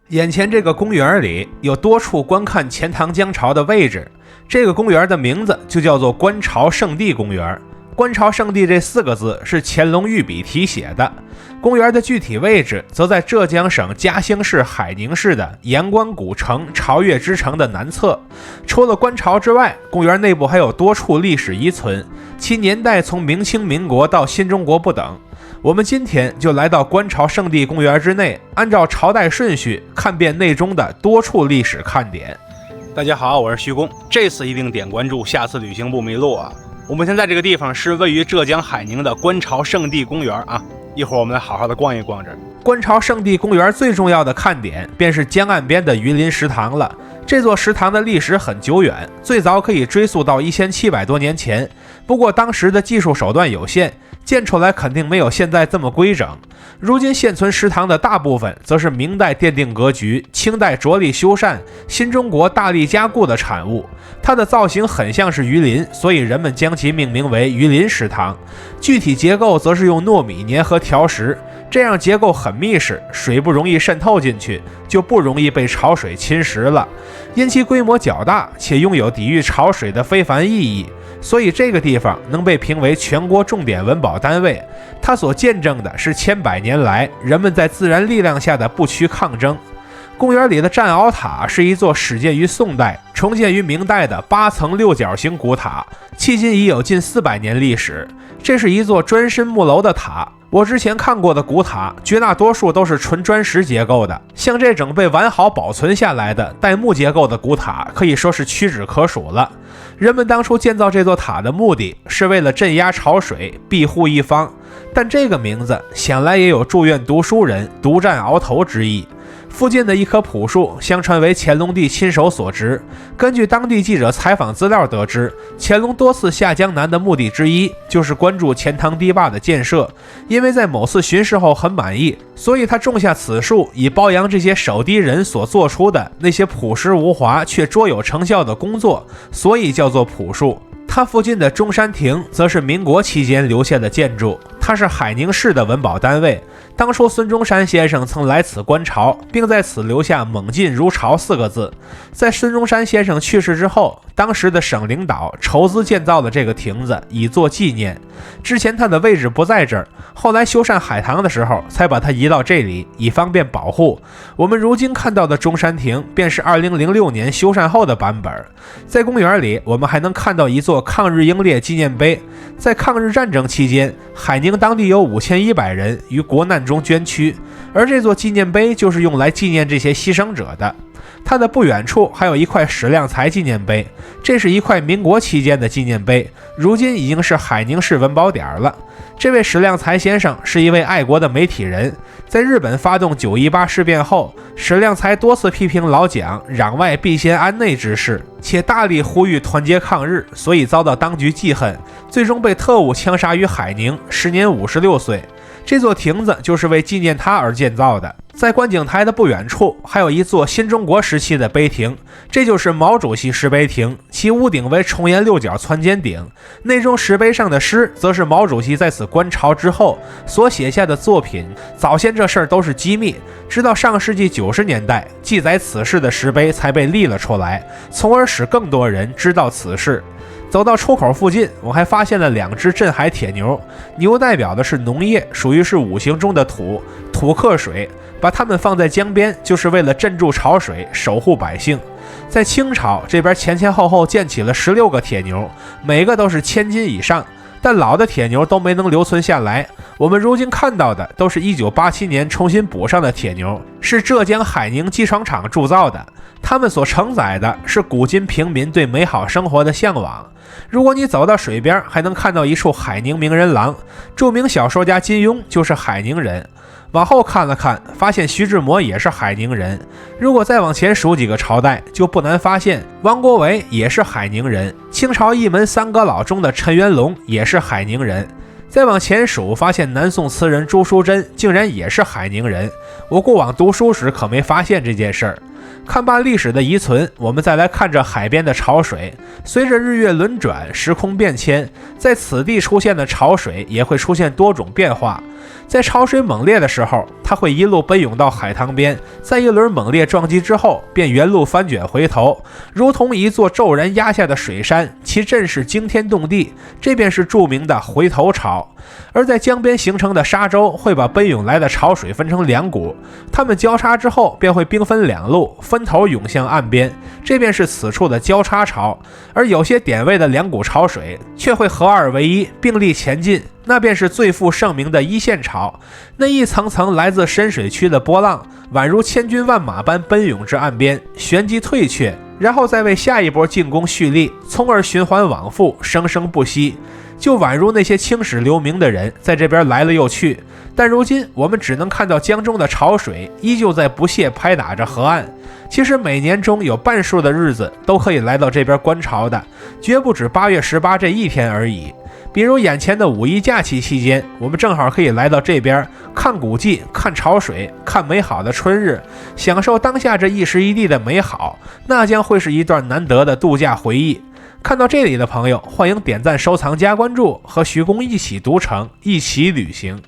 眼前这个公园里有多处观看钱塘江潮的位置，这个公园的名字就叫做观潮圣地公园。观潮圣地这4个字是乾隆御笔题写的。公园的具体位置则在浙江省嘉兴市海宁市的盐官古城潮岳之城的南侧。除了观潮之外，公园内部还有多处历史遗存，其年代从明清民国到新中国不等。我们今天就来到观潮圣地公园之内，按照朝代顺序看遍内中的多处历史看点。大家好，我是徐工，这次一定点关注，下次旅行不迷路啊！我们现在这个地方是位于浙江海宁的观潮圣地公园啊，一会儿我们来好好的逛一逛这儿。观潮圣地公园最重要的看点便是江岸边的榆林食堂了。这座食堂的历史很久远，最早可以追溯到1700多年前，不过当时的技术手段有限，建出来肯定没有现在这么规整。如今现存食堂的大部分则是明代奠定格局、清代着力修缮、新中国大力加固的产物。它的造型很像是榆林，所以人们将其命名为榆林食堂。具体结构则是用糯米粘合条石，这样结构很密实，水不容易渗透进去，就不容易被潮水侵蚀了。因其规模较大，且拥有抵御潮水的非凡意义，所以这个地方能被评为全国重点文保单位。它所见证的是千百年来人们在自然力量下的不屈抗争。公园里的战鳌塔是一座始建于宋代、重建于明代的8层六角形古塔，迄今已有近400年历史。这是一座砖身木楼的塔，我之前看过的古塔绝大多数都是纯砖石结构的，像这种被完好保存下来的带木结构的古塔可以说是屈指可数了。人们当初建造这座塔的目的是为了镇压潮水，庇护一方，但这个名字想来也有祝愿读书人独占鳌头之意。附近的一棵朴树相传为乾隆帝亲手所植。根据当地记者采访资料得知，乾隆多次下江南的目的之一就是关注钱塘堤坝的建设，因为在某次巡视后很满意，所以他种下此树，以褒扬这些守堤人所做出的那些朴实无华却卓有成效的工作，所以叫做朴树。它附近的中山亭则是民国期间留下的建筑，它是海宁市的文保单位。当初孙中山先生曾来此观潮，并在此留下猛进如潮4个字。在孙中山先生去世之后，当时的省领导筹资建造了这个亭子，以作纪念。之前它的位置不在这儿，后来修缮海棠的时候才把它移到这里，以方便保护。我们如今看到的中山亭便是2006年修缮后的版本。在公园里，我们还能看到一座抗日英烈纪念碑。在抗日战争期间，海宁当地有5100人于国难中捐躯，而这座纪念碑就是用来纪念这些牺牲者的。它的不远处还有一块史量才纪念碑，这是一块民国期间的纪念碑，如今已经是海宁市文保点了。这位史量才先生是一位爱国的媒体人，在日本发动918事变后，史量才多次批评老蒋攘外必先安内之事，且大力呼吁团结抗日，所以遭到当局记恨，最终被特务枪杀于海宁，时年56岁。这座亭子就是为纪念他而建造的。在观景台的不远处还有一座新中国时期的碑亭，这就是毛主席石碑亭，其屋顶为重檐六角攒尖顶，内中石碑上的诗则是毛主席在此观潮之后所写下的作品。早先这事儿都是机密，直到上世纪90年代，记载此事的石碑才被立了出来，从而使更多人知道此事。走到出口附近，我还发现了2只镇海铁牛，牛代表的是农业，属于是5行中的土，土克水，把它们放在江边就是为了镇住潮水，守护百姓。在清朝这边前后建起了16个铁牛，每个都是1000斤以上，但老的铁牛都没能留存下来。我们如今看到的都是1987年重新补上的铁牛，是浙江海宁机床厂铸造的，它们所承载的是古今平民对美好生活的向往。如果你走到水边，还能看到一处海宁名人廊，著名小说家金庸就是海宁人。往后看了看，发现徐志摩也是海宁人。如果再往前数几个朝代，就不难发现王国维也是海宁人，清朝一门三阁老中的陈元龙也是海宁人。再往前数，发现南宋词人朱淑珍竟然也是海宁人。我过往读书时可没发现这件事儿。看罢历史的遗存，我们再来看这海边的潮水。随着日月轮转，时空变迁，在此地出现的潮水也会出现多种变化。在潮水猛烈的时候，它会一路奔涌到海塘边，在一轮猛烈撞击之后，便原路翻卷回头，如同一座骤然压下的水山，其阵势惊天动地。这便是著名的回头潮。而在江边形成的沙洲会把奔涌来的潮水分成两股，它们交叉之后便会兵分两路，分头涌向岸边，这便是此处的交叉潮。而有些点位的两股潮水却会合二为一，并力前进，那便是最负盛名的一线潮。那一层层来自深水区的波浪，宛如千军万马般奔涌至岸边，旋即退却，然后再为下一波进攻蓄力，从而循环往复，生生不息。就宛如那些青史留名的人在这边来了又去，但如今我们只能看到江中的潮水依旧在不懈拍打着河岸。其实每年中有半数的日子都可以来到这边观潮的，绝不止8月18这一天而已。比如眼前的5一假期期间，我们正好可以来到这边看古迹、看潮水、看美好的春日，享受当下这一时一地的美好，那将会是一段难得的度假回忆。看到这里的朋友，欢迎点赞、收藏、加关注，和徐公一起读城，一起旅行。